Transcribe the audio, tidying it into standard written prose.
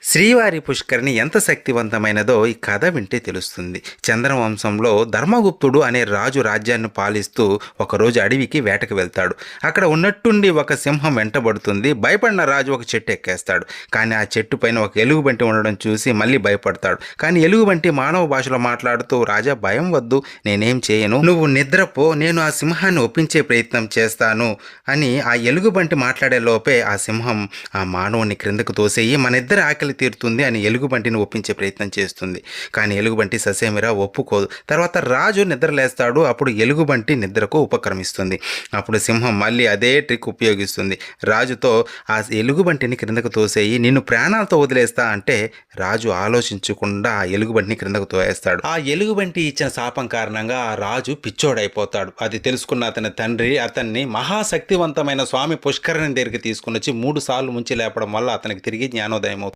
శ్రీవారి పుష్కరిణి ఎంత శక్తివంతమైనదో ఈ కథ వింటే తెలుస్తుంది. చంద్రవంశంలో ధర్మగుప్తుడు అనే రాజు రాజ్యాన్ని పాలిస్తూ ఒకరోజు అడవికి వేటకు వెళ్తాడు. అక్కడ ఉన్నట్టుండి ఒక సింహం వెంటబడుతుంది. భయపడిన రాజు ఒక చెట్టు ఎక్కేస్తాడు. కానీ ఆ చెట్టు పైన ఒక ఎలుగుబంటి ఉండడం చూసి మళ్ళీ భయపడతాడు. కానీ ఎలుగుబంటి మానవ భాషలో మాట్లాడుతూ, రాజా భయం వద్దు, నేనేం చేయను, నువ్వు నిద్రపో, నేను ఆ సింహాన్ని ఒప్పించే ప్రయత్నం చేస్తాను అని ఆ ఎలుగుబంటి మాట్లాడే లోపే ఆ సింహం ఆ మానవుని క్రిందకు తోసేయి మనిద్దరి ఆకలి తీరుతుంది అని ఎలుగుబంటిని ఒప్పించే ప్రయత్నం చేస్తుంది. కానీ ఎలుగుబంటి ససేమిరా ఒప్పుకోదు. తర్వాత రాజు నిద్రలేస్తాడు. అప్పుడు ఎలుగుబంటి నిద్రకు ఉపక్రమిస్తుంది. అప్పుడు సింహం మళ్ళీ అదే ట్రిక్ ఉపయోగిస్తుంది. రాజుతో ఆ ఎలుగుబంటిని క్రిందకు తోసేయి, నిన్ను ప్రాణాలతో వదిలేస్తా అంటే రాజు ఆలోచించకుండా ఆ ఎలుగుబంటిని క్రిందకు తోయేస్తాడు. ఆ ఎలుగుబంటి ఇచ్చిన శాపం కారణంగా ఆ రాజు పిచ్చోడైపోతాడు. అది తెలుసుకున్న అతని తండ్రి అతన్ని మహాశక్తివంతమైన స్వామి పుష్కరిణి దగ్గరికి తీసుకుని వచ్చి 3 సార్లు ముంచి లేపడం వల్ల అతనికి తిరిగి జ్ఞానోదయం అవుతుంది.